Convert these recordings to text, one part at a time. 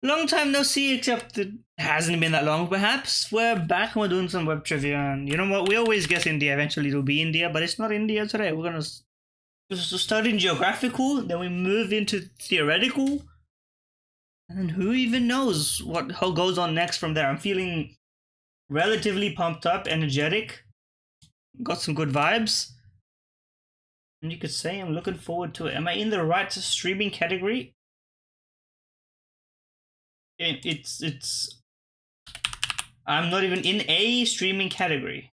Long time no see, except it hasn't been that long, perhaps. We're back and we're doing some web trivia, and you know what? We always guess India. Eventually it'll be India, but it's not India today. We're gonna start in geographical, then we move into theoretical, and who even knows what goes on next from there. I'm feeling relatively pumped up, energetic, got some good vibes. And you could say I'm looking forward to it. Am I in the right streaming category? It's I'm not even in a streaming category.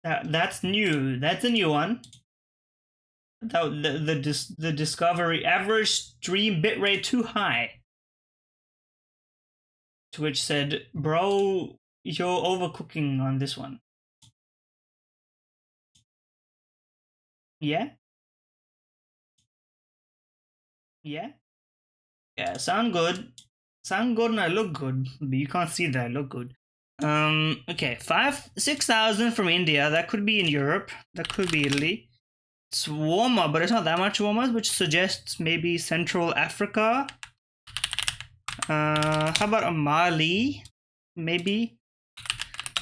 That's new. That's a new one. The discovery average stream bitrate too high. Twitch said, "Bro, you're overcooking on this one." Yeah. Yeah. Yeah. Sound good. Sound good, and I look good. But you can't see that I look good. Okay, 6,000 from India. That could be in Europe. That could be Italy. It's warmer, but it's not that much warmer, which suggests maybe Central Africa. How about Mali? Maybe.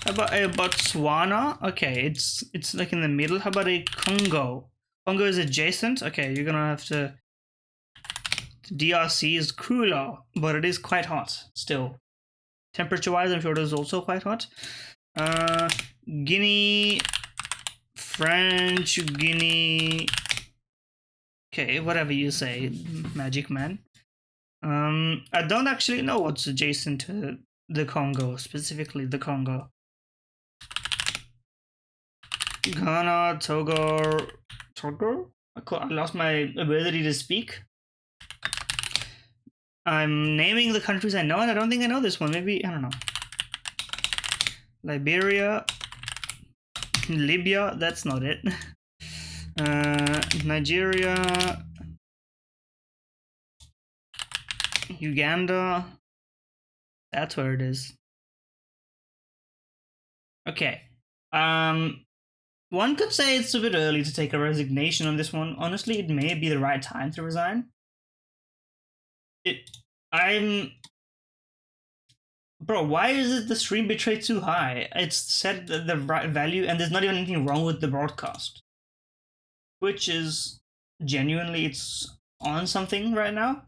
How about a Botswana? Okay, it's like in the middle. How about a Congo? Congo is adjacent. Okay, you're gonna have to. DRC is cooler, but it is quite hot still. Temperature-wise, I'm sure it is also quite hot. Guinea, French Guinea. Okay, whatever you say, Magic Man. I don't actually know what's adjacent to the Congo, specifically the Congo. Ghana, Togo. I lost my ability to speak. I'm naming the countries I know, and I don't think I know this one. Maybe, I don't know. Liberia. Libya, that's not it. Nigeria. Uganda. That's where it is. Okay. One could say it's a bit early to take a resignation on this one. Honestly, it may be the right time to resign. Bro, why is it the stream bitrate too high? It's set the right value, and there's not even anything wrong with the broadcast. Which is genuinely, it's on something right now.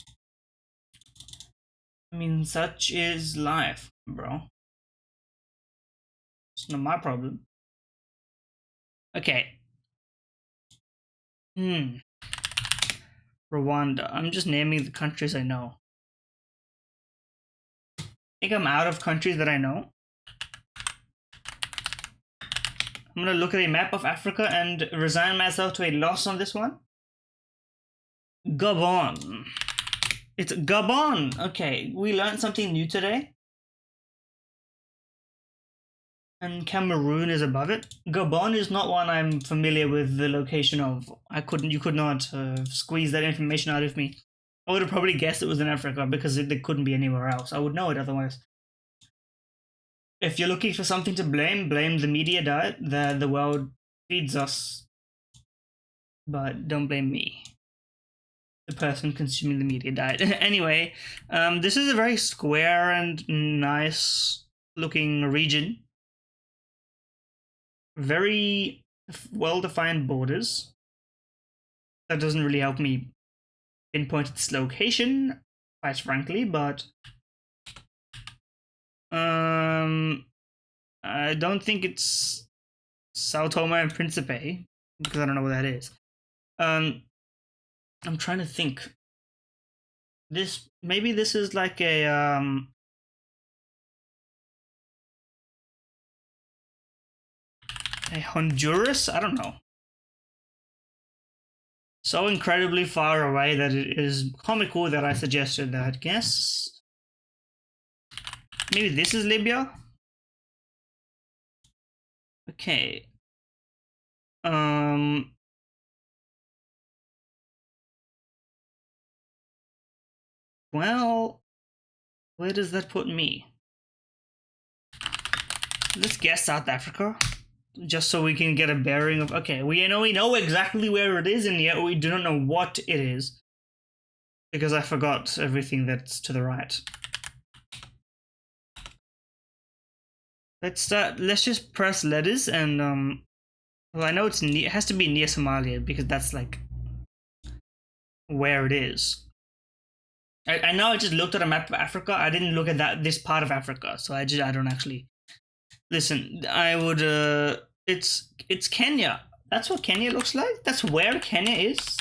I mean, such is life, bro. It's not my problem. Okay. Rwanda. I'm just naming the countries I know. I think I'm out of countries that I know. I'm gonna look at a map of Africa and resign myself to a loss on this one. Gabon. It's Gabon. Okay, we learned something new today. And Cameroon is above it. Gabon is not one I'm familiar with the location of. You could not squeeze that information out of me. I would have probably guessed it was in Africa because it couldn't be anywhere else. I would know it otherwise. If you're looking for something to blame the media diet. The world feeds us. But don't blame me, the person consuming the media diet. Anyway, this is a very square and nice looking region. Very well-defined borders. That doesn't really help me pinpoint its location, quite frankly, but I don't think it's Sao Tome and Principe, because I don't know what that is. I'm trying to think. Maybe this is like a Honduras? I don't know. So incredibly far away that it is comical that I suggested that. Guess maybe this is Libya. Okay. Well, where does that put me? Let's guess South Africa, just so we can get a bearing of. Okay, we know exactly where it is, and yet we do not know what it is. because I forgot everything that's to the right. Let's just press letters and well, I know it has to be near Somalia because that's like where it is. I know I just looked at a map of Africa. I didn't look at this part of Africa, so I don't actually listen. I would it's Kenya. That's what Kenya looks like. That's where Kenya is.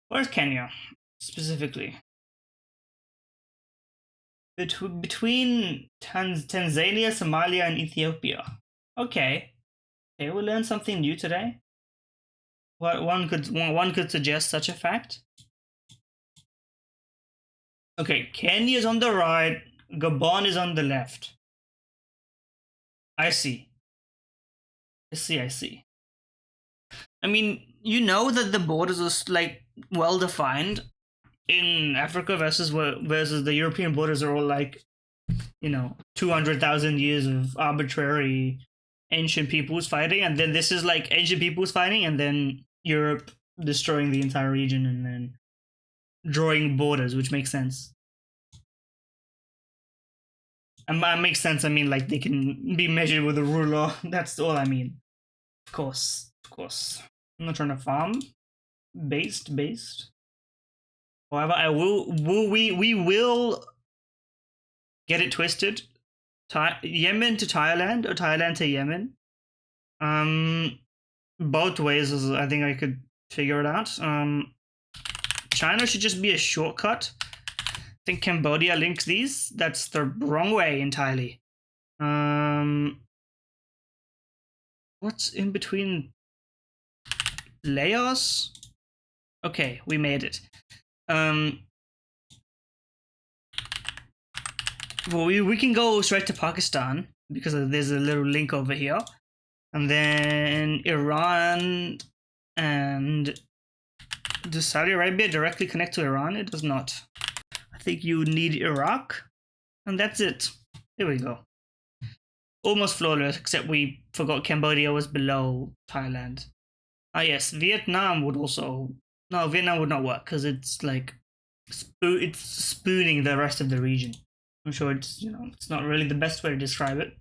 Where's Kenya specifically? Between Tanzania, Somalia, and Ethiopia. Okay. Okay, we learned something new today. What one could suggest such a fact. Okay, Kenya is on the right, Gabon is on the left. I see. I see. I mean, you know that the borders are like well defined in Africa versus the European borders are all like, 200,000 years of arbitrary ancient peoples fighting, and then this is like ancient peoples fighting, and then Europe destroying the entire region and then drawing borders, which makes sense. And that makes sense. I mean, like they can be measured with a ruler. That's all I mean. Of course. I'm not trying to farm. Based. However, we will get it twisted. Yemen to Thailand or Thailand to Yemen. Both ways, I think I could figure it out. China should just be a shortcut. I think Cambodia links these. That's the wrong way entirely. What's in between? Laos? Okay, we made it. Well, we can go straight to Pakistan because there's a little link over here. And then Iran, and does Saudi Arabia directly connect to Iran? It does not. I think you need Iraq, and that's it. Here we go. Almost flawless, except we forgot Cambodia was below Thailand. Ah yes, Vietnam would also... No, Vietnam would not work because it's like it's spooning the rest of the region. I'm sure it's it's not really the best way to describe it,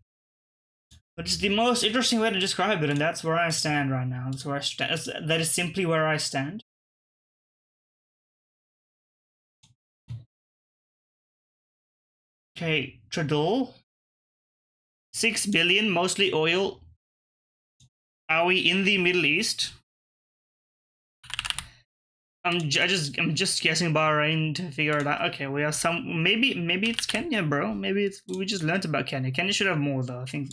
but it's the most interesting way to describe it, and that's where I stand right now. That's where that is simply where I stand. Okay, Tradol. 6 billion, mostly oil. Are we in the Middle East? I'm just guessing Bahrain to figure it out. Okay, we have some. Maybe it's Kenya, bro. Maybe we just learned about Kenya. Kenya should have more though. I think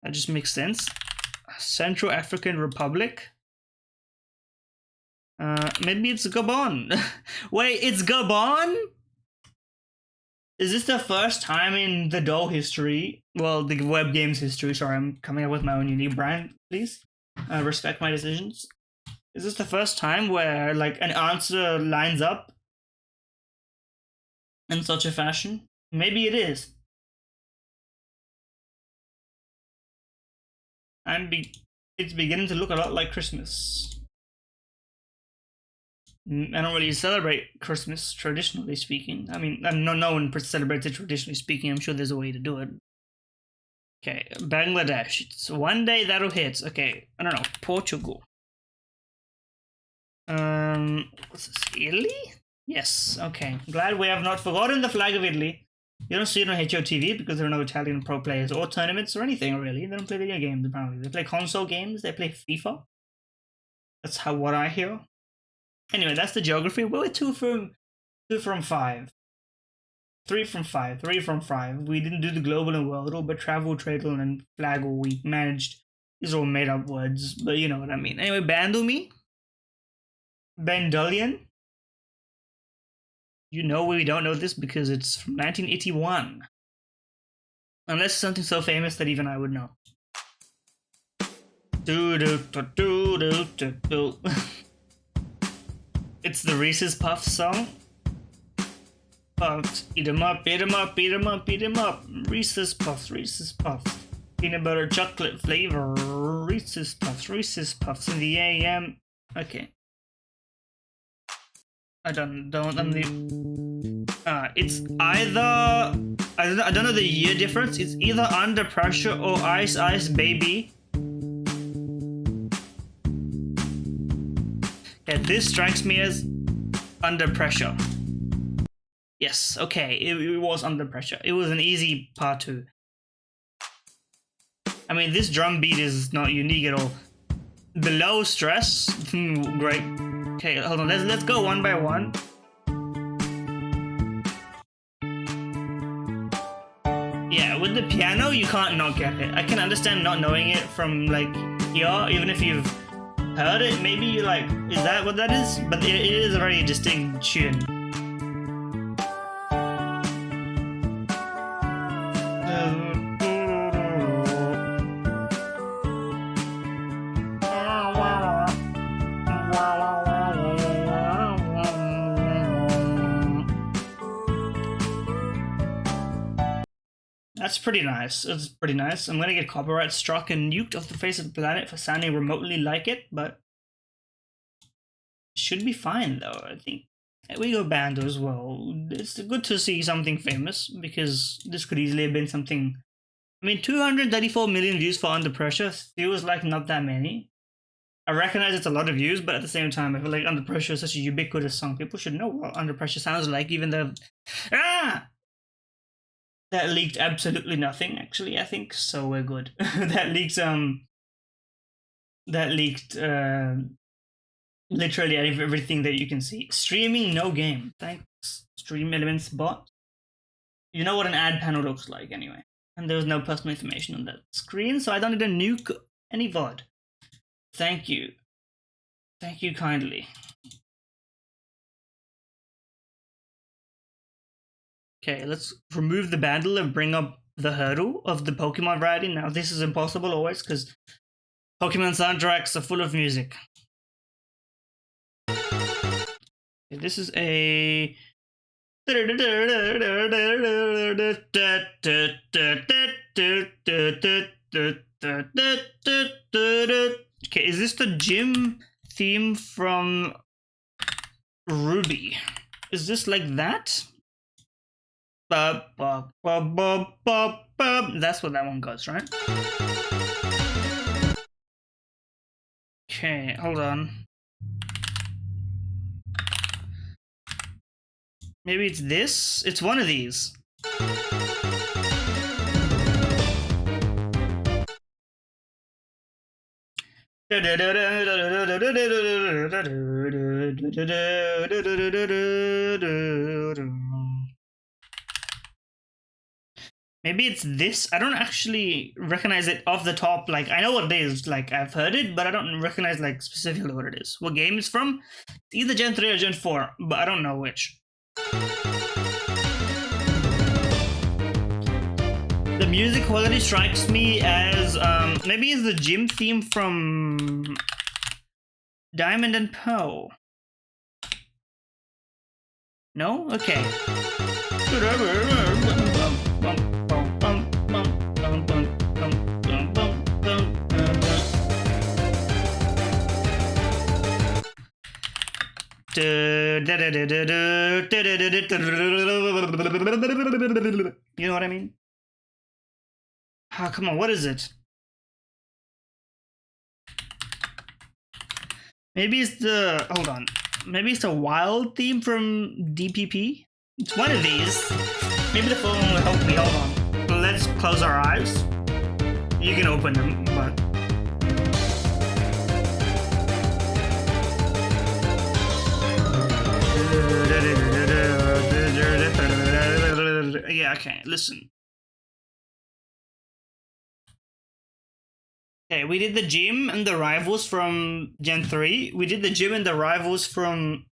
that just makes sense. Central African Republic. Maybe it's Gabon. Wait, it's Gabon? Is this the first time in the doll history? Well, the web games history. Sorry, I'm coming up with my own unique brand. Please respect my decisions. Is this the first time where like an answer lines up in such a fashion? Maybe it is. It's beginning to look a lot like Christmas. I don't really celebrate Christmas, traditionally speaking. I mean, no one celebrates it traditionally speaking. I'm sure there's a way to do it. Okay, Bangladesh. It's one day that'll hit. Okay, I don't know. Portugal. What's this? Italy? Yes. Okay. Glad we have not forgotten the flag of Italy. You don't see it on HOTV because there are no Italian pro players or tournaments or anything really. They don't play video games apparently. They play console games. They play FIFA. That's what I hear. Anyway, that's the geography. We're 2 from 5. 3 from 5. 3 from 5. We didn't do the global and Wordle, but travel, tradle, and flaggle we managed. These are all made up words, but you know what I mean. Anyway, Bandumi. Bandolian. You know we don't know this because it's from 1981. Unless something so famous that even I would know. It's the Reese's Puffs song. Puffs, eat 'em up, eat 'em up, eat 'em up, eat 'em up. Reese's Puffs, Reese's Puffs. Peanut butter chocolate flavor. Reese's Puffs in the AM. Okay. I don't it's either I don't know the year difference. It's either Under Pressure or Ice Ice Baby. Yeah, this strikes me as Under Pressure. Yes, okay, it was Under Pressure. It was an easy part 2. I mean, this drum beat is not unique at all. Below Stress, great. Okay, hold on, let's go one by one. Yeah, with the piano, you can't not get it. I can understand not knowing it from like here, even if you've heard it. Maybe you're like, is that what that is? But it is a very distinct tune. That's pretty nice. It's pretty nice. I'm gonna get copyright struck and nuked off the face of the planet for sounding remotely like it, but should be fine though, I think. We go Bando as well. It's good to see something famous because this could easily have been something. I mean, 234 million views for Under Pressure feels like not that many. I recognize it's a lot of views, but at the same time, I feel like Under Pressure is such a ubiquitous song. People should know what Under Pressure sounds like, even though. Ah! That leaked absolutely nothing, actually, I think, so we're good. That leaked literally everything that you can see. Streaming, no game. Thanks, Stream Elements bot. You know what an ad panel looks like anyway. And there was no personal information on that screen, so I don't need to nuke any VOD. Thank you. Thank you kindly. Okay, let's remove the bundle and bring up the hurdle of the Pokemon variety. Now, this is impossible always because Pokemon soundtracks are full of music. Okay, this is a. Okay, is this the gym theme from Ruby? Is this like that? That's what that one goes, right? Okay, hold on. Maybe it's this? It's one of these. Maybe it's this. I don't actually recognize it off the top. Like, I know what it is. Like, I've heard it, but I don't recognize, like, specifically what it is. What game it's from? Either Gen 3 or Gen 4, but I don't know which. The music quality strikes me as, maybe it's the gym theme from Diamond and Pearl. No? Okay. You know what I mean? Ah, come on, what is it? Maybe it's the, hold on. Maybe it's the wild theme from DPP? It's one of these. Maybe the phone will help me, hold on. Let's close our eyes. You can open them, but... Yeah, okay, listen. Okay, we did the gym and the rivals from Gen 3. We did the gym and the rivals from...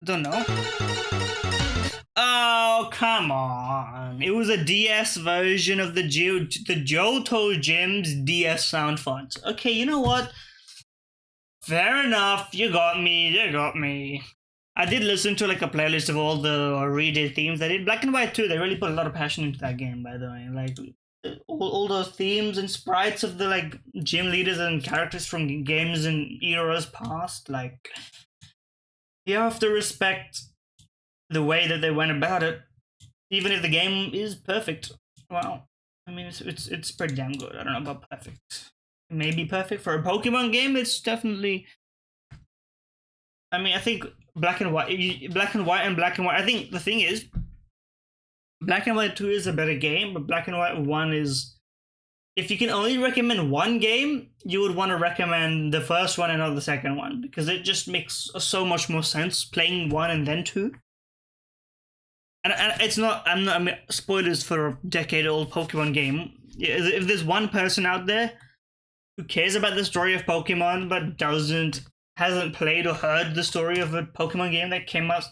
Don't know. Oh, come on. It was a DS version of the Johto Gems DS sound font. Okay, you know what? Fair enough. You got me. You got me. I did listen to like a playlist of all the redid themes. They did Black and White too. They really put a lot of passion into that game, by the way. Like all those themes and sprites of the like gym leaders and characters from games and eras past. Like you have to respect the way that they went about it, even if the game is perfect. Well, I mean, it's pretty damn good. I don't know about perfect. Maybe perfect for a Pokemon game. It's definitely. I mean, I think Black and White, Black and White, and Black and White. I think the thing is, Black and White 2 is a better game, but Black and White 1 is. If you can only recommend one game, you would want to recommend the first one and not the second one, because it just makes so much more sense playing 1 and then 2. And it's not. I'm not. I mean, spoilers for a decade-old Pokemon game. If there's one person out there who cares about the story of Pokemon but hasn't played or heard the story of a Pokemon game that came out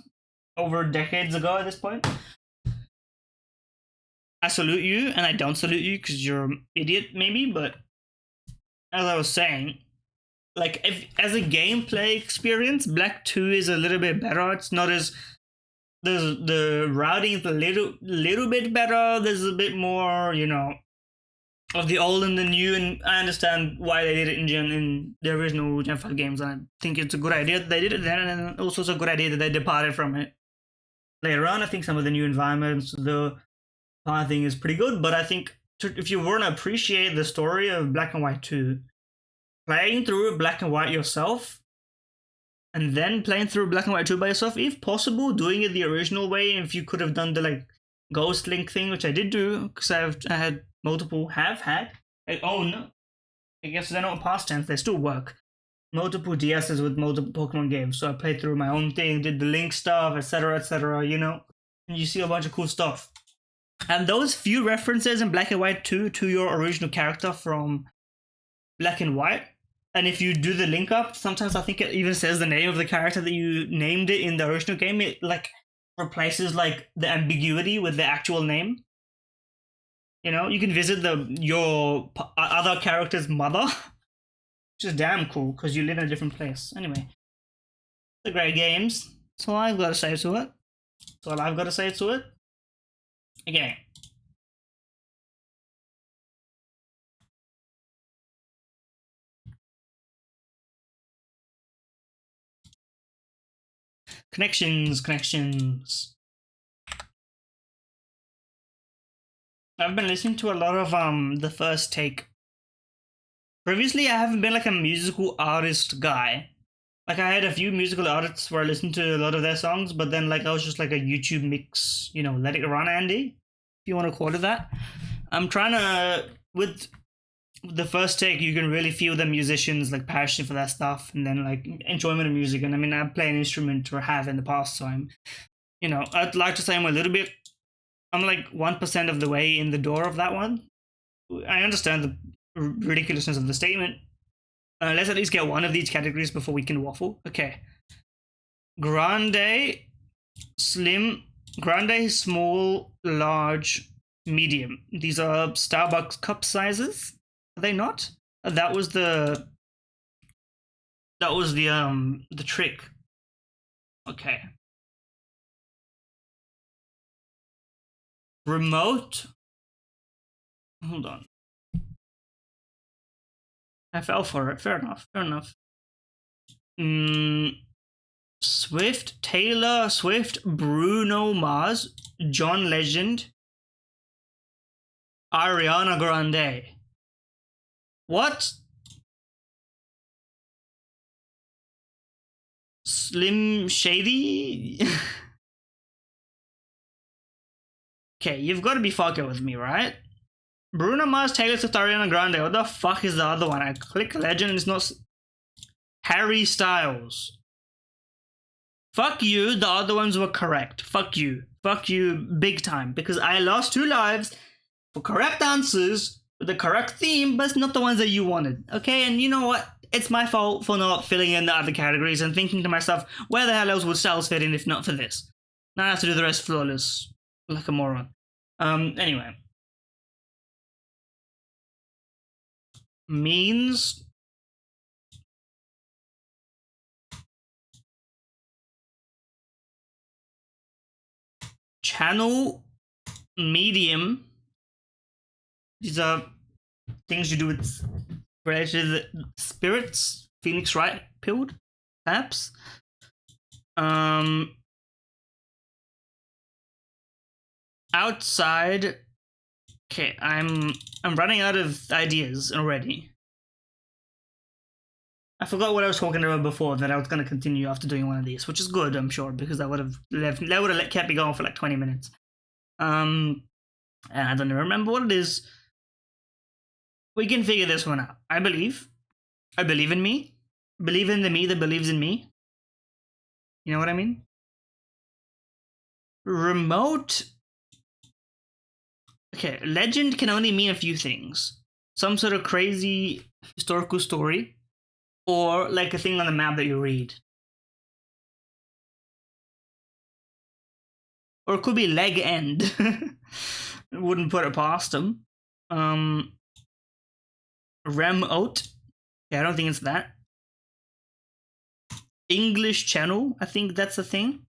over decades ago at this point, I salute you, and I don't salute you because you're an idiot, maybe. But as I was saying, like if as a gameplay experience, Black 2 is a little bit better. It's not as the routing is a little bit better. There's a bit more, of the old and the new, and I understand why they did it in the original Gen 5 games. I think it's a good idea that they did it then, and also it's a good idea that they departed from it later on. I think some of the new environments, the thing is pretty good, but I think if you want to appreciate the story of Black and White 2, playing through Black and White yourself, and then playing through Black and White 2 by yourself, if possible, doing it the original way. If you could have done the like Ghost Link thing, which I did do, because I had multiple, have had. I guess they're not past tense, they still work. Multiple DSs with multiple Pokemon games. So I played through my own thing, did the Link stuff, etc., and you see a bunch of cool stuff. And those few references in Black and White 2 to your original character from Black and White, and if you do the link up, sometimes I think it even says the name of the character that you named it in the original game. It like replaces like the ambiguity with the actual name. You can visit your other character's mother, which is damn cool because you live in a different place. Anyway, they're great games. That's all I've got to say to it. Okay. Connections. I've been listening to a lot of The First Take. Previously, I haven't been like a musical artist guy. Like I had a few musical artists where I listened to a lot of their songs, but then like I was just like a YouTube mix, let it run, Andy, if you want to call it that. I'm trying to with The First Take, you can really feel the musicians like passion for that stuff, and then like enjoyment of music. And I mean, I play an instrument or have in the past, so I'm, I'd like to say I'm like 1% of the way in the door of that one. I understand the ridiculousness of the statement. Let's at least get one of these categories before we can waffle. Okay. Grande, small, large, medium. These are Starbucks cup sizes. Are they not? That was the trick. Okay. Remote. Hold on. I fell for it. Fair enough. Swift, Taylor Swift, Bruno Mars, John Legend, Ariana Grande. What? Slim Shady? Okay, you've got to be fucking with me, right? Bruno Mars, Taylor Swift, Ariana Grande. What the fuck is the other one? I click Legend and it's not... Harry Styles. Fuck you, the other ones were correct. Fuck you. Fuck you big time. Because I lost 2 lives for correct answers with the correct theme, but it's not the ones that you wanted. Okay, and you know what? It's my fault for not filling in the other categories and thinking to myself, where the hell else would Styles fit in if not for this? Now I have to do the rest flawless. Like a moron. Anyway. Means channel, medium. These are things you do with related spirits. Phoenix Wright pilled, perhaps. Outside. Okay, I'm running out of ideas already. I forgot what I was talking about before, that I was going to continue after doing one of these, which is good, I'm sure, because that would have kept me going for like 20 minutes. And I don't even remember what it is. We can figure this one out. I believe in me. Believe in the me that believes in me. You know what I mean? Remote. Okay, legend can only mean a few things. Some sort of crazy historical story, or like a thing on the map that you read. Or it could be leg end. Wouldn't put it past them. Remote. Yeah, I don't think it's that. English channel. I think that's the thing.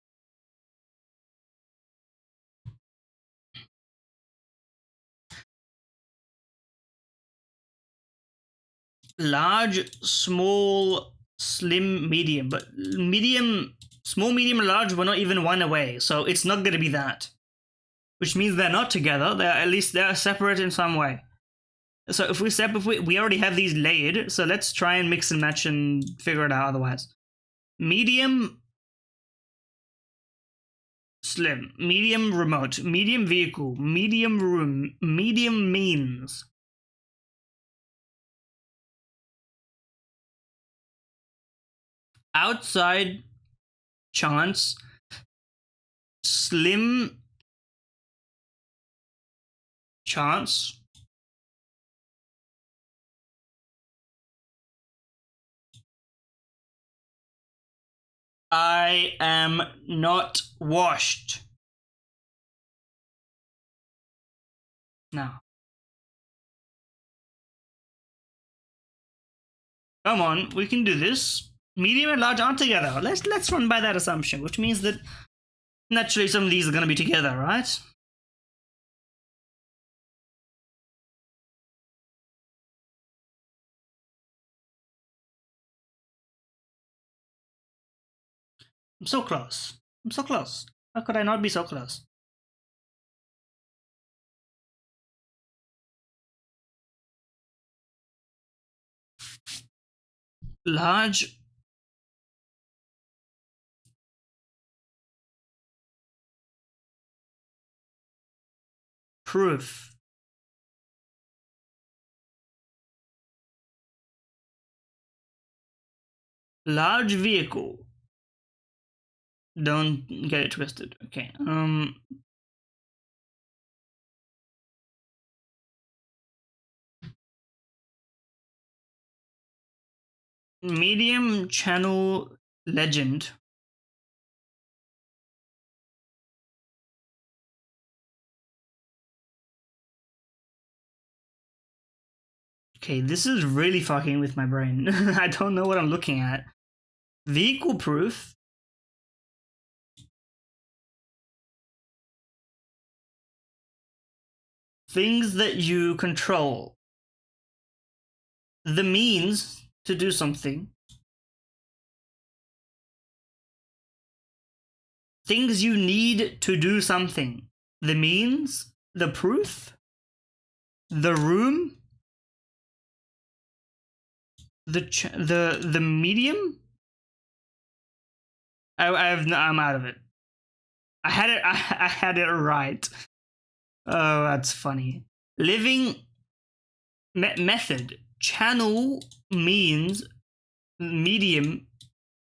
Large, small, slim, medium. But medium, small, medium, and large were not even one away. So it's not going to be that. Which means they're not together. They're separate in some way. So if we already have these layered. So let's try and mix and match and figure it out otherwise. Medium, slim, medium, remote, medium, vehicle, medium, room, medium, means. Outside, chance, slim, chance. I am not washed. Now. Come on, we can do this. Medium and large aren't together. Let's run by that assumption, which means that naturally some of these are going to be together, right? I'm so close. I'm so close. How could I not be so close? Large. Proof. Large vehicle. Don't get it twisted. Okay. Medium channel legend. Okay, this is really fucking with my brain. I don't know what I'm looking at. Vehicle proof. Things that you control. The means to do something. Things you need to do something. The means, the proof, the room, the medium. I'm out of it. I had it right. Oh, that's funny. Living method, channel, means, medium,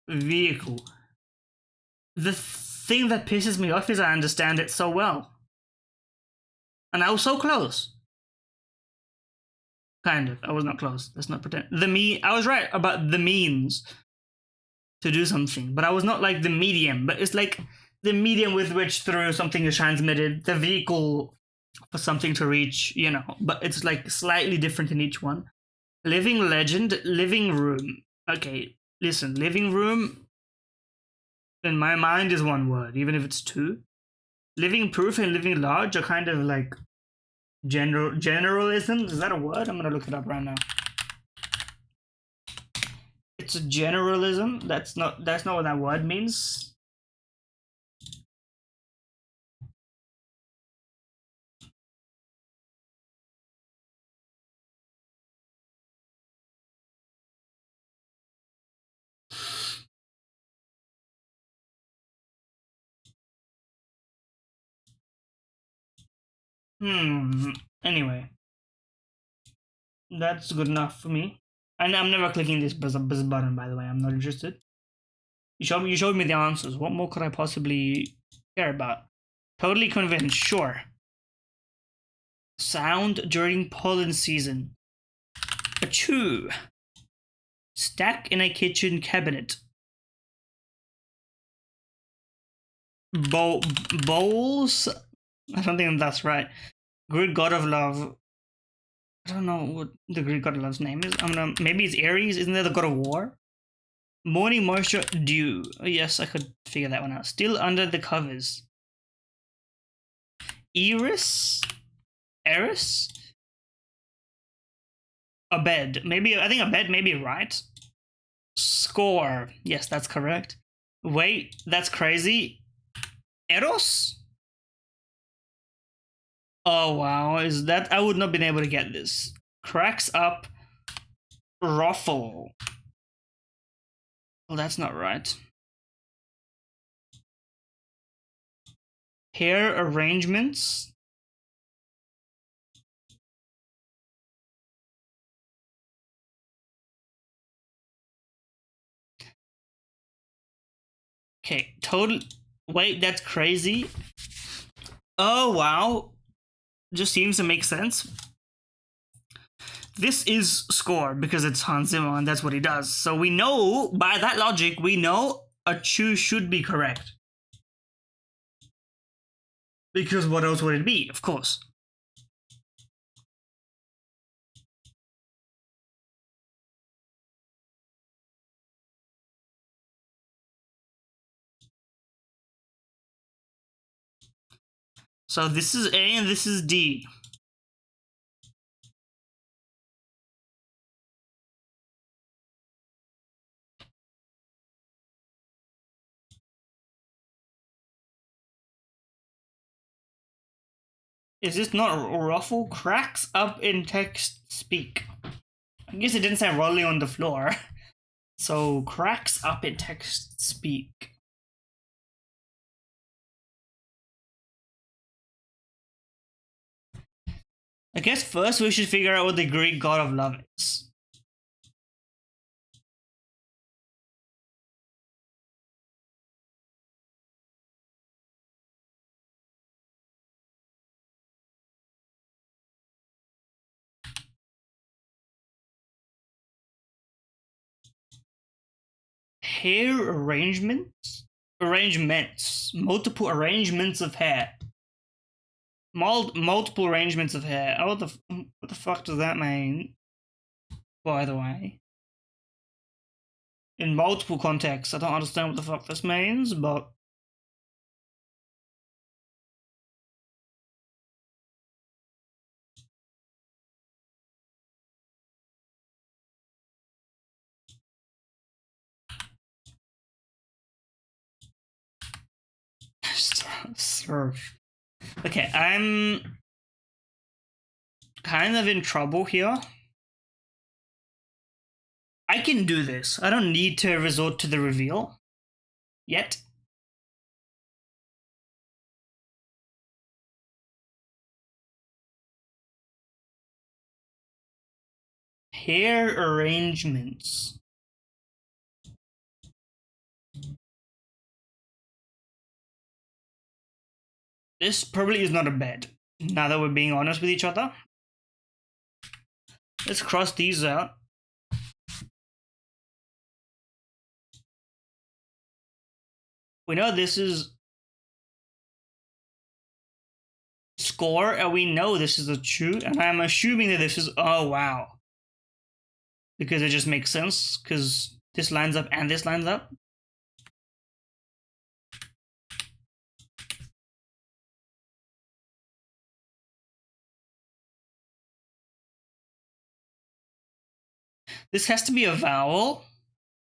vehicle. The thing that pisses me off is I understand it so well. And I was so close. Kind of. I was not close. Let's not pretend. I was right about the means to do something, but I was not like the medium. But it's like the medium with which through something is transmitted, the vehicle for something to reach, you know. But it's like slightly different in each one. Living legend, living room. Okay, listen, living room in my mind is one word, even if it's two. Living proof and living large are kind of like generalisms. Is that a word? I'm gonna look it up right now. It's a generalism. That's not what that word means. Anyway, that's good enough for me. And I'm never clicking this button, by the way. I'm not interested. You showed me the answers. What more could I possibly care about? Totally convinced, sure. Sound during pollen season. Achoo. Stack in a kitchen cabinet. Bowls? I don't think that's right. Greek god of love. I don't know what the Greek god of love's name is. Maybe it's Ares. Isn't that the god of war? Morning moisture, dew. Oh, yes, I could figure that one out. Still under the covers. Eros? Eros? A bed. Maybe, I think a bed may be right. Score. Yes, that's correct. Wait, that's crazy. Eros? Oh, wow. Is that... I would not have been able to get this. Cracks up. Ruffle. Well, that's not right. Hair arrangements. Okay, total... Wait, that's crazy. Oh, wow. Just seems to make sense. This is score because it's Hans Zimmer and that's what he does. So we know, by that logic, we know a chew should be correct. Because what else would it be? Of course. So this is A and this is D. Is this not ruffle? Cracks up in text speak. I guess it didn't say rolling on the floor. So cracks up in text speak. I guess first we should figure out what the Greek god of love is. Hair arrangements? Arrangements. Multiple arrangements of hair. Multiple arrangements of hair. Oh, what the fuck does that mean? By the way. In multiple contexts. I don't understand what the fuck this means, but... Surf. Okay, I'm kind of in trouble here. I can do this. I don't need to resort to the reveal. Yet. Hair arrangements. This probably is not a bed, now that we're being honest with each other. Let's cross these out. We know this is score, and we know this is a chew, and I'm assuming that this is... Oh, wow. Because it just makes sense, because this lines up and this lines up. This has to be a vowel,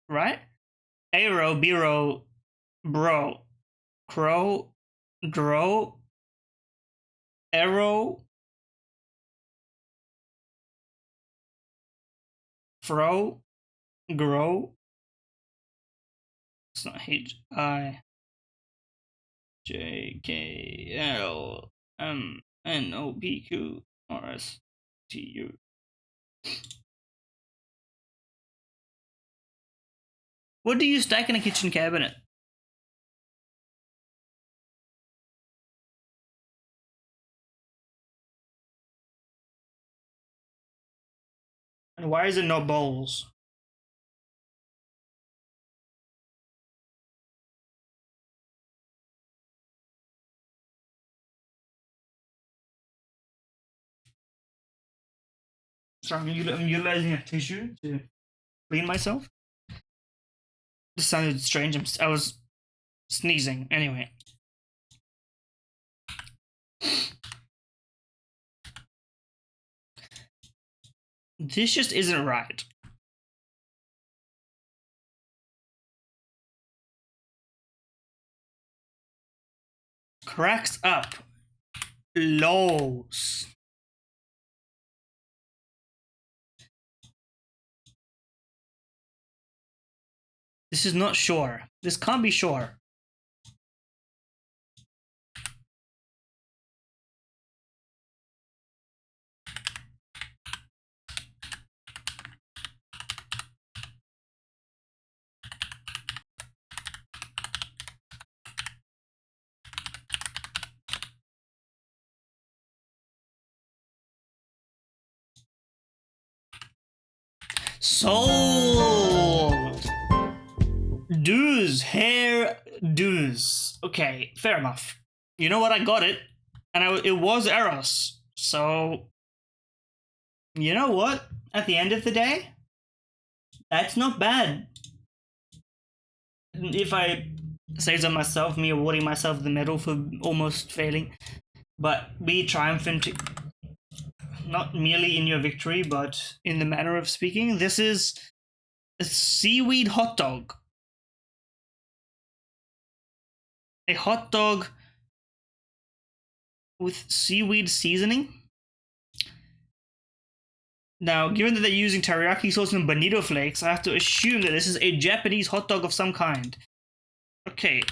right? Aero, biro, bro, crow, grow, arrow, fro, grow. It's not H I J K L M N O P Q R S T U. What do you stack in a kitchen cabinet? And why is it not bowls? So I'm utilizing a tissue to clean myself. This sounded strange. I was sneezing. Anyway. This just isn't right. Cracks up. Lows. This is not sure. This can't be sure. Sold. Dues, hair dues. Okay, fair enough. You know what? I got it, and it was Eros. So, you know what? At the end of the day, that's not bad. If I say so myself, me awarding myself the medal for almost failing, but be triumphant, not merely in your victory, but in the manner of speaking. This is a seaweed hot dog. A hot dog with seaweed seasoning. Now, given that they're using teriyaki sauce and bonito flakes, I have to assume that this is a Japanese hot dog of some kind. Okay,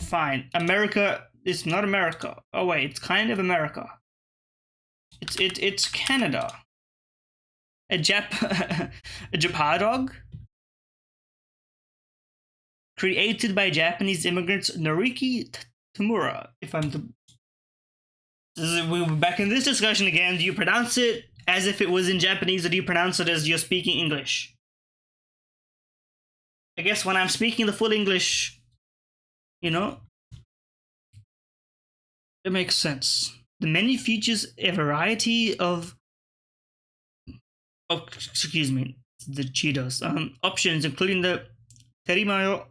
fine. America is not America. Oh wait, it's kind of America. It's Canada. A Jap dog created by Japanese immigrants Noriki Tamura. If I'm we're back in this discussion again. Do you pronounce it as if it was in Japanese, or do you pronounce it as you're speaking English? I guess when I'm speaking the full English, you know, it makes sense. The menu features a variety of excuse me, the Cheetos options, including the terimayo,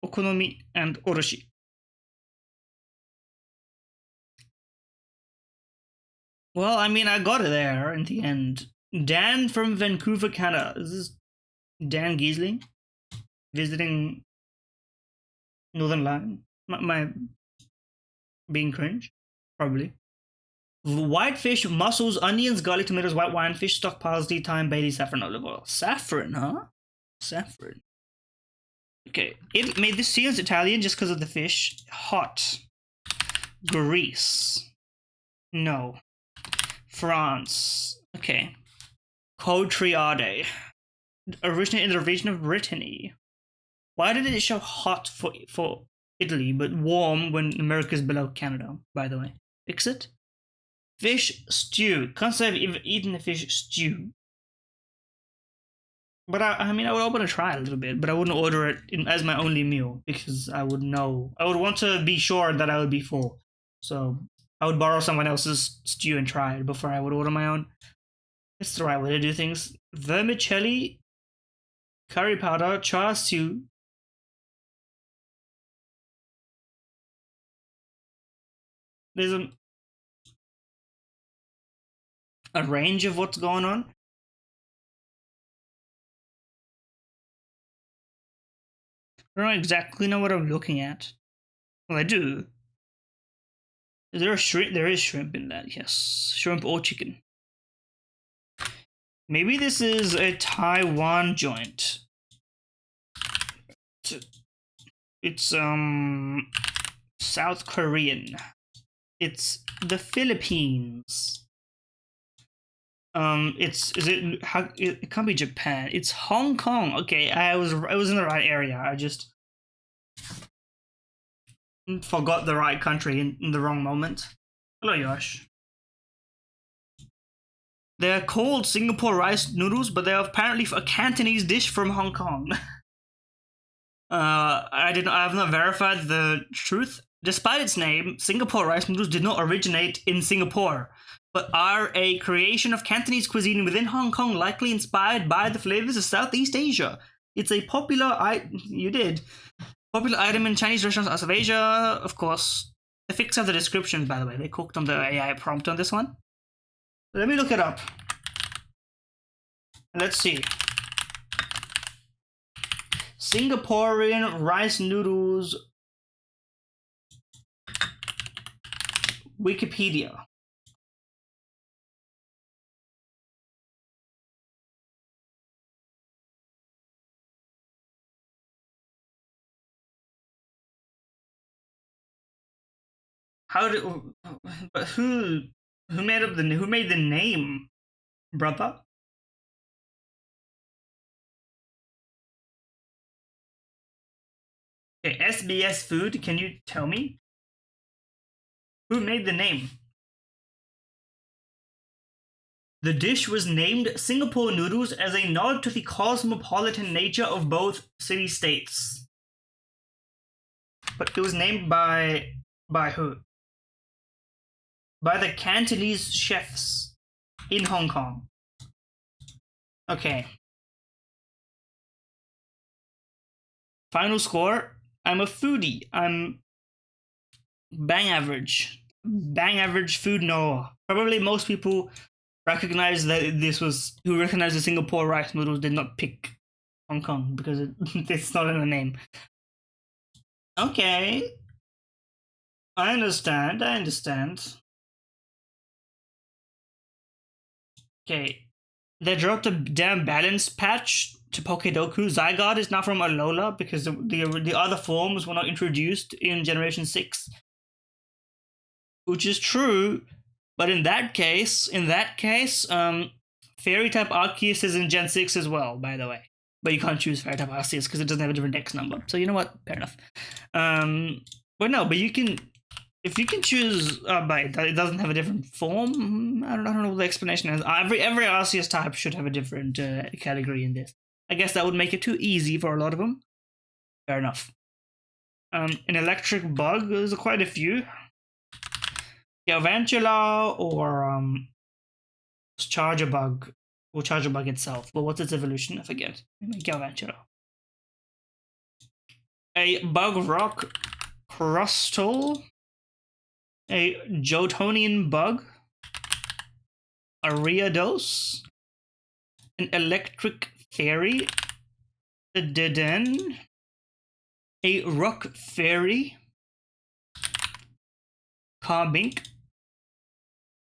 okonomi, and oroshi. Well, I mean, I got it there in the end. Dan from Vancouver, Canada. Is this Dan Giesling visiting Northern Line? My being cringe? Probably. Whitefish, mussels, onions, garlic, tomatoes, white wine, fish stock, parsley, thyme, bay leaf, saffron, olive oil. Saffron, huh? Saffron. Okay, it made this seems Italian just because of the fish. Hot. Greece. No. France. Okay. Cotriade. Originated in the region of Brittany. Why did it show hot for Italy, but warm when America's below Canada, by the way? Fix it. Fish stew. Can't say I've eaten a fish stew. But I mean, I would want to try a little bit, but I wouldn't order it as my only meal because I would know. I would want to be sure that I would be full. So I would borrow someone else's stew and try it before I would order my own. It's the right way to do things. Vermicelli, curry powder, char siu. There's a range of what's going on. I don't exactly know what I'm looking at. Well, I do. Is there a shrimp? There is shrimp in that, yes. Shrimp or chicken. Maybe this is a Taiwan joint. It's South Korean. It's the Philippines. It can't be Japan. It's Hong Kong. Okay, I was in the right area. I just forgot the right country in the wrong moment. Hello, Yosh. They're called Singapore rice noodles, but they're apparently a Cantonese dish from Hong Kong. I have not verified the truth. Despite its name, Singapore rice noodles did not originate in Singapore, but are a creation of Cantonese cuisine within Hong Kong, likely inspired by the flavors of Southeast Asia. It's a popular item in Chinese restaurants outside of Asia, of course. The fix of the descriptions, by the way, they cooked on the AI prompt on this one. Let me look it up. Let's see. Singaporean rice noodles Wikipedia. But who made the name, brother? Okay, SBS Food, can you tell me? Who made the name? The dish was named Singapore noodles as a nod to the cosmopolitan nature of both city-states. But it was named by who? By the Cantonese chefs in Hong Kong. Okay. Final score. I'm a foodie. I'm bang average. Bang average food knower. Probably most people recognize that who recognize the Singapore rice noodles did not pick Hong Kong because it's not in the name. Okay. I understand. Okay. They dropped a damn balance patch to Pokedoku. Zygarde is now from Alola because the other forms were not introduced in Generation 6. Which is true, but in that case, Fairy type Arceus is in Gen 6 as well, by the way. But you can't choose Fairy type Arceus because it doesn't have a different dex number. So you know what? Fair enough. But you can. If you can choose, but it doesn't have a different form. I don't know what the explanation is. Every Arceus type should have a different category in this. I guess that would make it too easy for a lot of them. Fair enough. An electric bug. There's quite a few. Galvantula or Charger bug, or Charger bug itself. Well, what's its evolution? I forget. Galvantula. A bug rock crustal. A Jotonian bug, a Riados, an electric fairy, a Deden, a rock fairy, Carbink,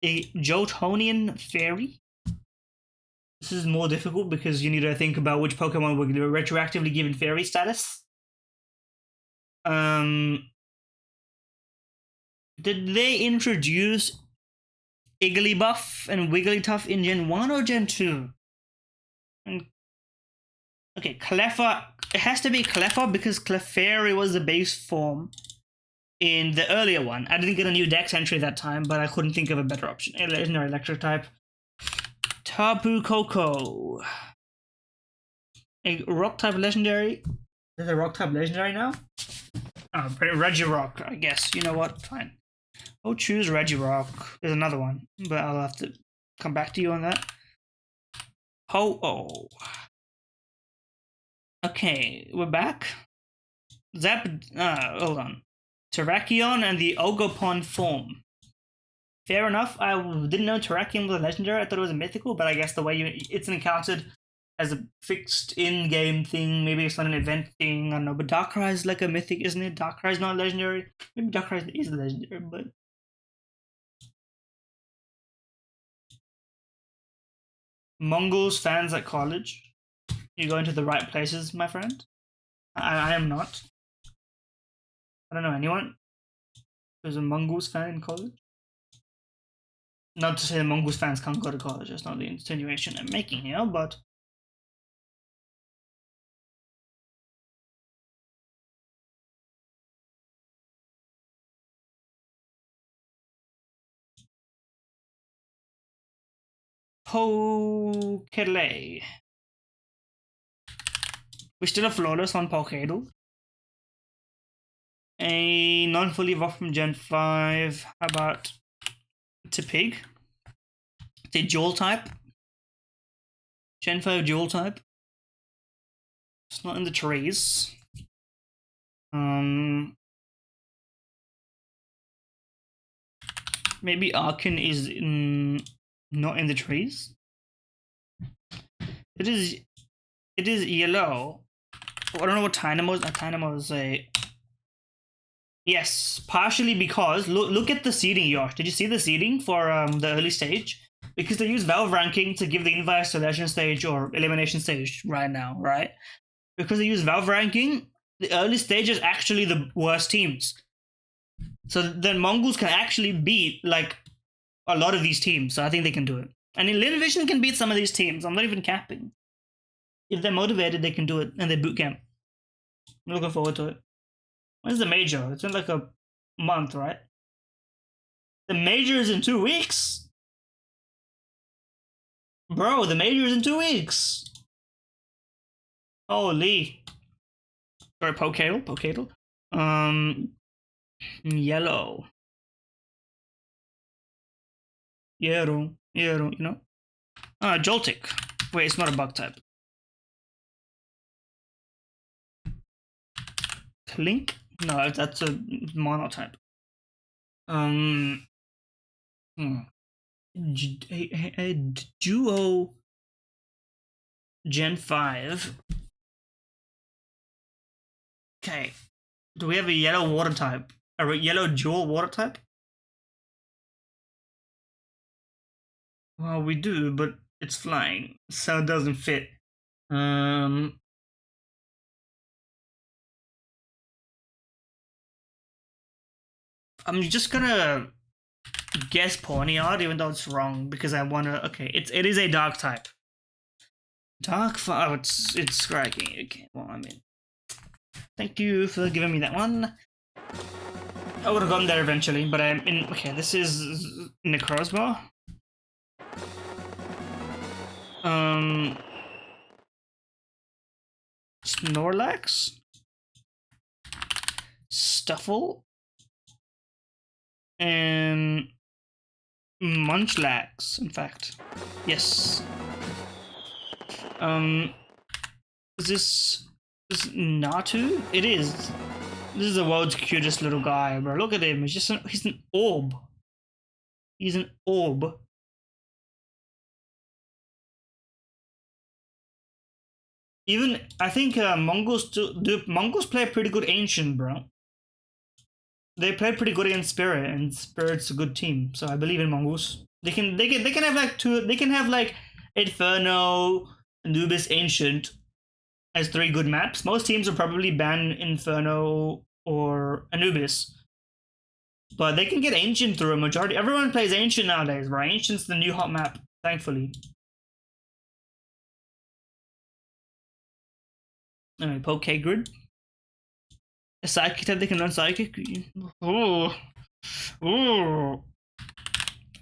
a Jotonian fairy. This is more difficult because you need to think about which Pokemon were retroactively given fairy status. Did they introduce Igglybuff and Wigglytuff in Gen 1 or Gen 2? Okay, Cleffa. It has to be Cleffa because Clefairy was the base form in the earlier one. I didn't get a new dex entry that time, but I couldn't think of a better option. Legendary electric type. Tapu Koko. A rock type legendary. Is it a rock type legendary now? Oh, Regirock, I guess. You know what? Fine. I'll choose Regirock. There's another one, but I'll have to come back to you on that. Ho-Oh. Okay, we're back. Hold on. Terrakion and the Ogopon form. Fair enough. I didn't know Terrakion was a legendary. I thought it was a mythical, but I guess the way it's encountered as a fixed in-game thing. Maybe it's not an event thing. I don't know. But Darkrai is like a mythic, isn't it? Darkrai is not legendary. Maybe Darkrai is legendary, but Mongols fans at college. You're going to the right places, my friend. I am not. I don't know anyone who's a Mongols fan in college. Not to say the Mongols fans can't go to college. That's not the insinuation I'm making here, but Pokele. We still have flawless on Pokedal. A non-fully evolved from Gen 5. How about Tipig? It's a dual type. Gen 5 dual type. It's not in the trees. Maybe Arkin is not in the trees. It is yellow. I don't know what Tynamo is. Tynamo is a... Yes, partially because look at the seeding, Yosh. Did you see the seeding for the early stage? Because they use Valve ranking to give the invites to Legend stage or Elimination stage right now, right? Because they use Valve ranking, the early stage is actually the worst teams. So then Mongols can actually beat like a lot of these teams. So I think they can do it. And Illumination can beat some of these teams. I'm not even capping. If they're motivated, they can do it, and they boot camp. I'm looking forward to it. When's the major? It's in like a month, right? The major is in 2 weeks? Bro, the major is in 2 weeks. Holy. Sorry, Pokedal. Yellow. Yellow, you know? Joltik. Wait, it's not a bug type. Clink? No, that's a mono type. A duo Gen 5. Okay. Do we have a yellow water type? A yellow dual water type? Well, we do, but it's flying, so it doesn't fit. I'm just gonna guess Pawniard, even though it's wrong, because I wanna. Okay, it is a dark type. Dark fire. Oh, it's striking. Okay, well, I mean, thank you for giving me that one. I would have gotten there eventually, but I'm in. Okay, this is Necrozma. Snorlax, Stuffle, and Munchlax. In fact, yes. Is this Natu? It is. This is the world's cutest little guy, bro. Look at him. He's an orb. He's an orb. Even I think Mongols Mongols play pretty good ancient, bro. They play pretty good against Spirit, and Spirit's a good team. So I believe in Mongols. They can have like two. They can have like Inferno, Anubis, Ancient as 3 good maps. Most teams will probably ban Inferno or Anubis, but they can get Ancient through a majority. Everyone plays Ancient nowadays, right? Ancient's the new hot map, thankfully. Anyway, Pokegrid. A psychic type they can run psychic. Ooh. Ooh.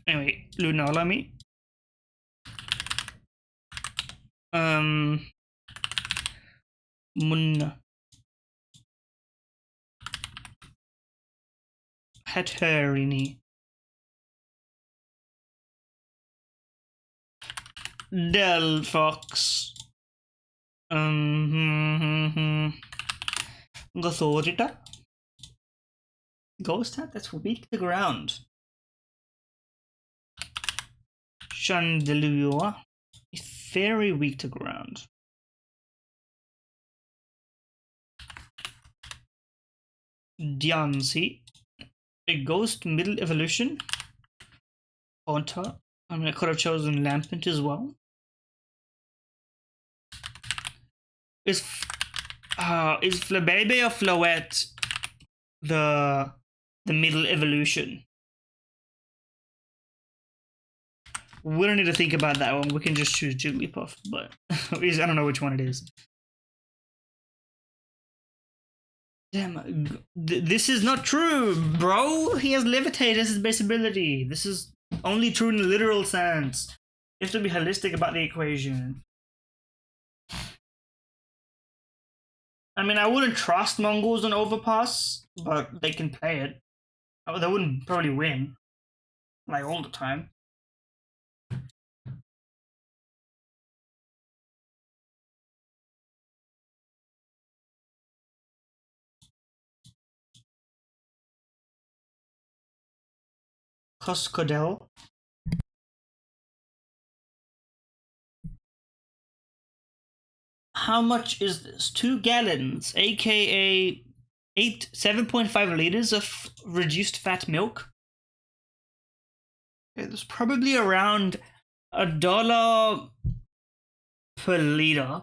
Anyway, Lunala me. Munna. Hatterini. Delphox. Gothorita. Ghost hat? That's weak to the ground. Chandelure. Very weak to ground. Diancie. A ghost middle evolution. Haunter. I mean, I could have chosen Lampent as well. Is Flabébé or Floette the middle evolution? We don't need to think about that one. We can just choose Jigglypuff, but I don't know which one it is. Damn, this is not true, bro. He has levitate as his base ability. This is only true in the literal sense. You have to be holistic about the equation. I mean, I wouldn't trust Mongols on Overpass, but they can play it. They wouldn't probably win, like all the time. Coscodel. How much is this? 2 gallons, aka 7.5 liters of reduced fat milk. Okay, there's probably around $1 per liter.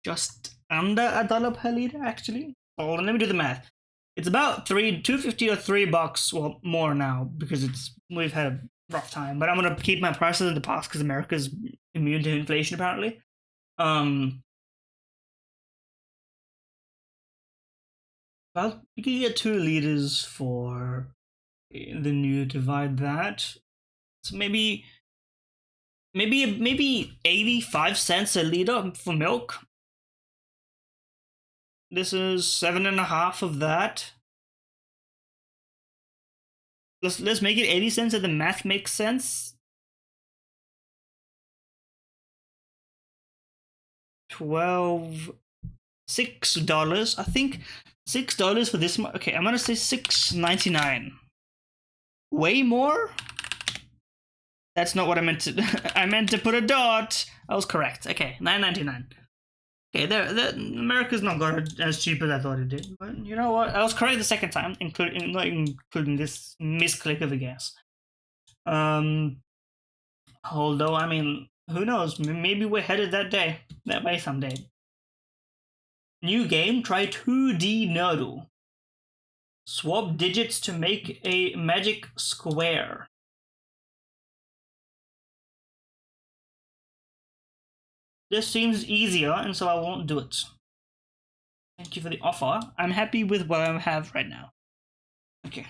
Just under $1 per liter, actually. Hold on, let me do the math. It's about $2.50 or $3. Well, more now because we've had a rough time. But I'm gonna keep my prices in the past because America's immune to inflation apparently. Well, you can get 2 liters for. Then you divide that. So maybe 85 cents a liter for milk. This is 7.5 of that. Let's make it 80 cents so the math makes sense. $6. I think $6 for this. Okay, I'm gonna say $6.99. Way more? That's not what I meant to. I meant to put a dot. I was correct. Okay, $9.99. Okay, America's not got it as cheap as I thought it did. But you know what? I was correct the second time, not including this misclick of a guess. Although, I mean, who knows? Maybe we're headed that way someday. New game, try 2D Nodle. Swap digits to make a magic square. This seems easier, and so I won't do it. Thank you for the offer. I'm happy with what I have right now. Okay.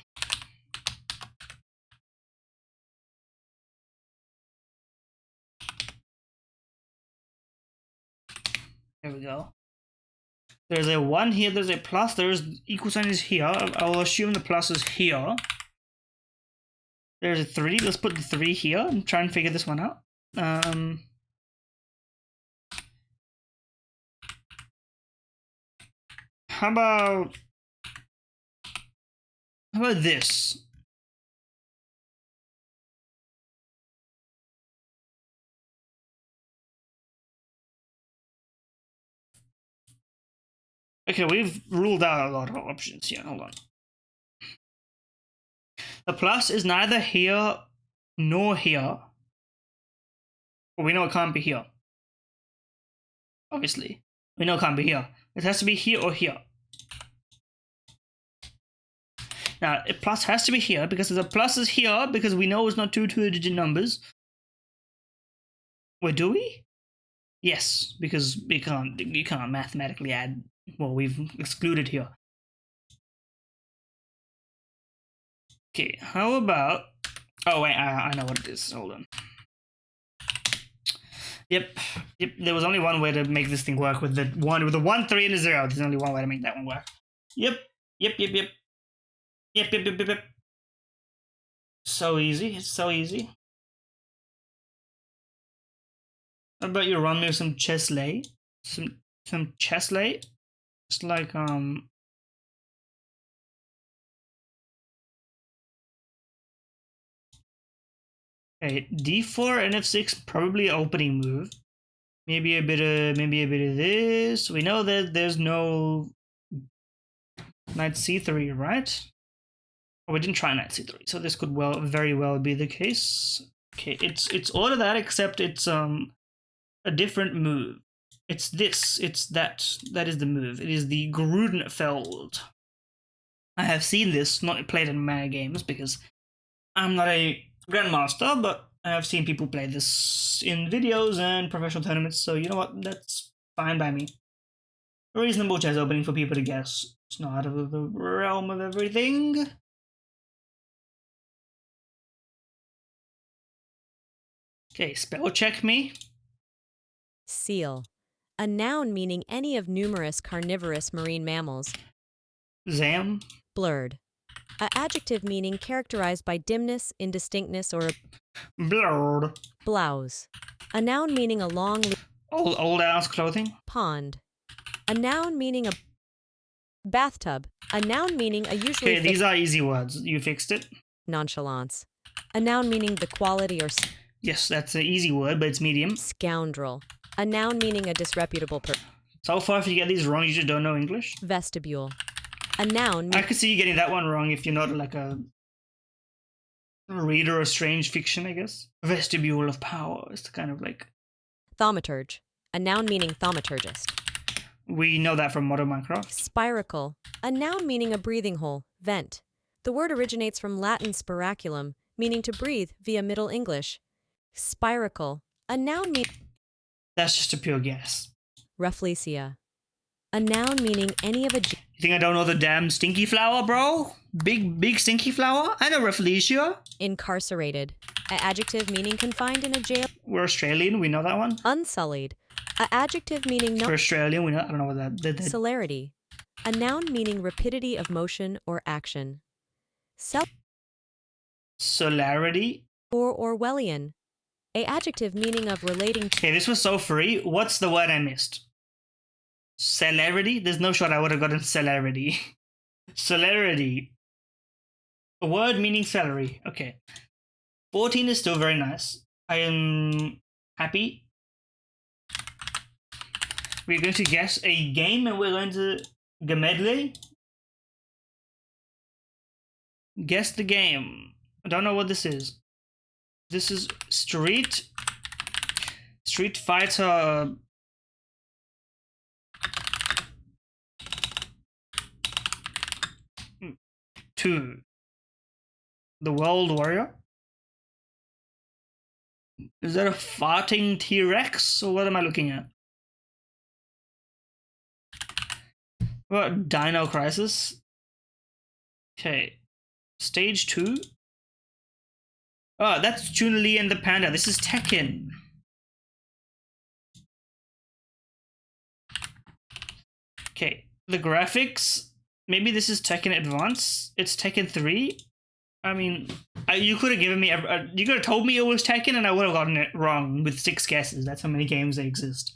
There we go. There's a 1 here, there's a plus, there's equal sign is here. I'll assume the plus is here. There's a 3, let's put the 3 here and try and figure this one out. How about this? Okay, we've ruled out a lot of options here. Hold on. The plus is neither here nor here. Well, we know it can't be here. Obviously. We know it can't be here. It has to be here or here. Now, a plus has to be here because the plus is here because we know it's not two-digit numbers. Wait, do we? Yes, because you can't mathematically add. Well, we've excluded here. Okay, how about? Oh wait, I know what it is. Hold on. Yep. There was only one way to make this thing work with the 1, 3, and a 0. There's only one way to make that one work. Yep. So easy. It's so easy. How about you run me some Chesley? Some Chesley? It's like okay, Okay, d4 and f6 probably opening move. Maybe a bit of this. We know that there's no knight c3, right? Oh, we didn't try knight c3, so this could very well be the case. Okay, it's all of that except it's a different move. It's this. It's that. That is the move. It is the Grudenfeld. I have seen this, not played in my games because I'm not a grandmaster, but I have seen people play this in videos and professional tournaments. So you know what? That's fine by me. A reasonable chess opening for people to guess. It's not out of the realm of everything. Okay, spell check me. Seal. A noun meaning any of numerous carnivorous marine mammals. Zam. Blurred. A adjective meaning characterized by dimness, indistinctness, or Blurred. blouse. A noun meaning a long Old ass clothing. pond. A noun meaning a bathtub. A noun meaning a usually Okay, these are easy words. You fixed it. nonchalance. A noun meaning the quality or Yes, that's an easy word, but it's medium. scoundrel. A noun meaning a disreputable person. So far, if you get these wrong, you just don't know English. Vestibule. A noun I could see you getting that one wrong if you're not like a reader of strange fiction, I guess. Vestibule of power is kind of like... thaumaturge. A noun meaning thaumaturgist. We know that from Modern Minecraft. Spiracle. A noun meaning a breathing hole, vent. The word originates from Latin spiraculum, meaning to breathe via Middle English. Spiracle. A noun meaning... That's just a pure guess. Rafflesia. A noun meaning any of a... You think I don't know the damn stinky flower, bro? Big stinky flower? I know Rafflesia. Incarcerated. A adjective meaning confined in a jail. We're Australian, we know that one. Unsullied. A adjective meaning We're Australian, we know... I don't know what that... Celerity. A noun meaning rapidity of motion or action. Solarity. Or Orwellian. A adjective meaning of relating to... Okay, this was so free. What's the word I missed? Celerity? There's no shot I would have gotten celerity. Celerity. A word meaning celery. Okay. 14 is still very nice. I am happy. We're going to guess a game and we're going to Gemedley. Guess the game. I don't know what this is. This is Street Fighter 2. The World Warrior? Is that a farting T-Rex or what am I looking at? What, Dino Crisis? Okay. Stage 2? Oh, that's Chun-Li and the Panda. This is Tekken. Okay, the graphics. Maybe this is Tekken Advance. It's Tekken 3. I mean, you could have given me... you could have told me it was Tekken and I would have gotten it wrong with 6 guesses. That's how many games they exist.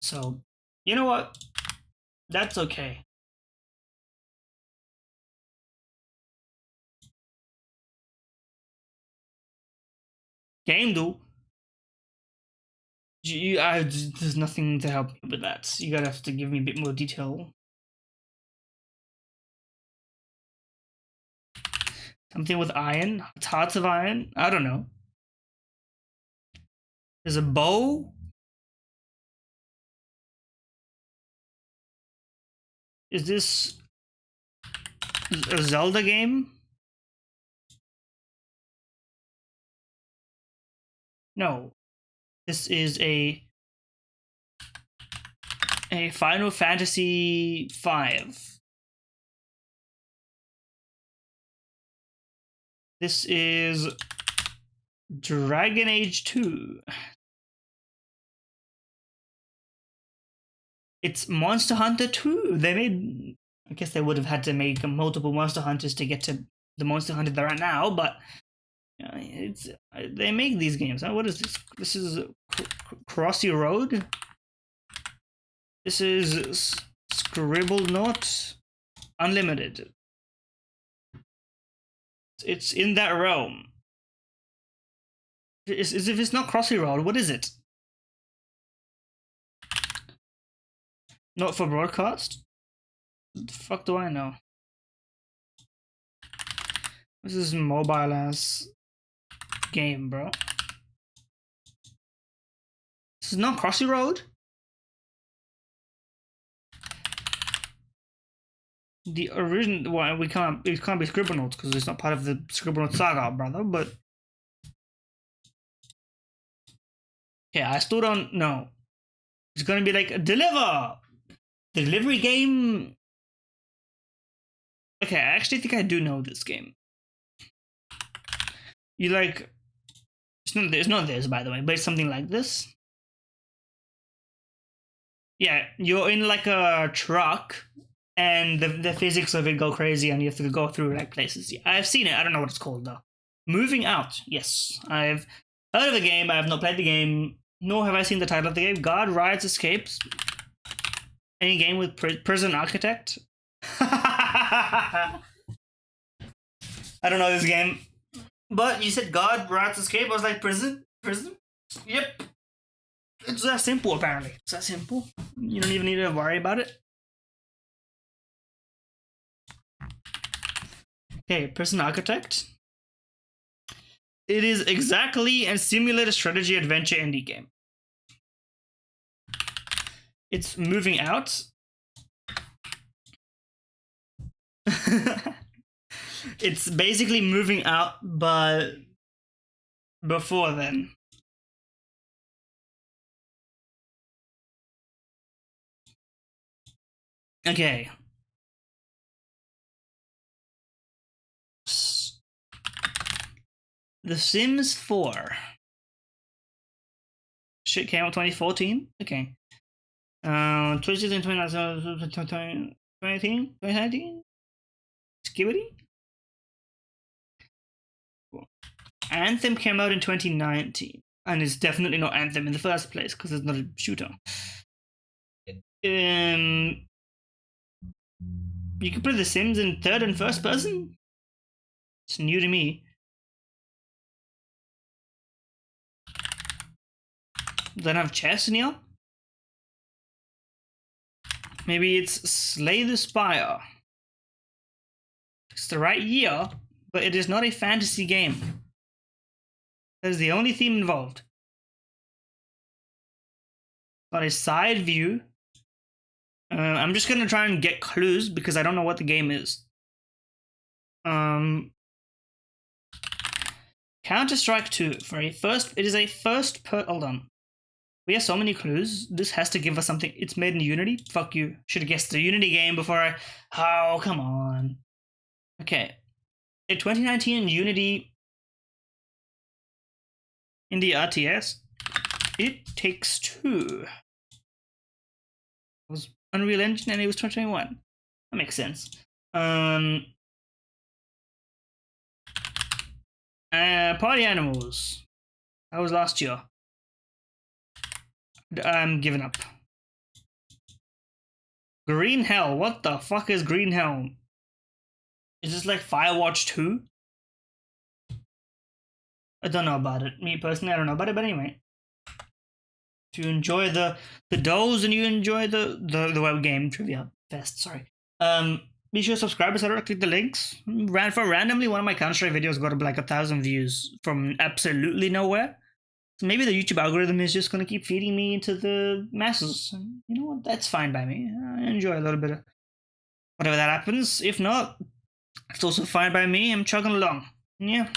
So, you know what? That's okay. Game do. There's nothing to help me with that. You gotta have to give me a bit more detail. Something with iron? Hearts of iron? I don't know. There's a bow? Is this a Zelda game? No. This is a Final Fantasy V. This is Dragon Age 2. It's Monster Hunter 2. They made... I guess they would have had to make multiple Monster Hunters to get to the Monster Hunter they're at now, but... it's they make these games. What is this? This is Crossy Road. This is Scribble Not Unlimited. It's in that realm. If it's not Crossy Road, what is it? Not for broadcast? What the fuck do I know? This is mobile ass game, bro. This is not Crossy Road? The original, well, it can't be Scribblenauts because it's not part of the Scribblenauts saga, brother, but yeah, I still don't know. It's gonna be like deliver the delivery game. Okay, I actually think I do know this game. You like it's not this, by the way, but it's something like this. Yeah, you're in like a truck and the physics of it go crazy and you have to go through like places. Yeah, I've seen it. I don't know what it's called though. Moving Out. Yes, I've heard of the game. I have not played the game, nor have I seen the title of the game. God Rides Escapes. Any game with Prison Architect? I don't know this game. But you said God Rides Escape. I was like, prison? Yep. It's that simple, apparently. It's that simple. You don't even need to worry about it. Okay, Prison Architect. It is exactly a simulated strategy adventure indie game. It's Moving Out. It's basically Moving Out, but before then. Okay. The Sims 4. Shit came out 2014? Okay. 2016, 2019? 2019? Skibbity? Cool. Anthem came out in 2019. And it's definitely not Anthem in the first place, because it's not a shooter. You can play The Sims in third and first person? It's new to me. Don't have chess in here? Maybe it's Slay the Spire. It's the right year, but it is not a fantasy game. That is the only theme involved. Not a side view. I'm just gonna try and get clues because I don't know what the game is. Counter-Strike 2 for a first. It is a first per. Hold on. We have so many clues. This has to give us something. It's made in Unity. Fuck you. Should have guessed the Unity game before I. Oh, come on. Okay. A 2019 Unity indie RTS. It Takes Two. It was Unreal Engine and it was 2021. That makes sense. Party Animals. That was last year. I'm giving up. Green Hell. What the fuck is Green Hell? Is this like Firewatch 2? I don't know about it. Me personally, I don't know about it, but anyway. If you enjoy the dolls and you enjoy the web game trivia fest, sorry. Be sure to subscribe, etc. Click the links. Randomly, one of my Counter-Strike videos got like 1,000 views from absolutely nowhere. So maybe the YouTube algorithm is just gonna keep feeding me into the masses. And you know what? That's fine by me. I enjoy a little bit of whatever that happens. If not, it's also fine by me. I'm chugging along. Yeah.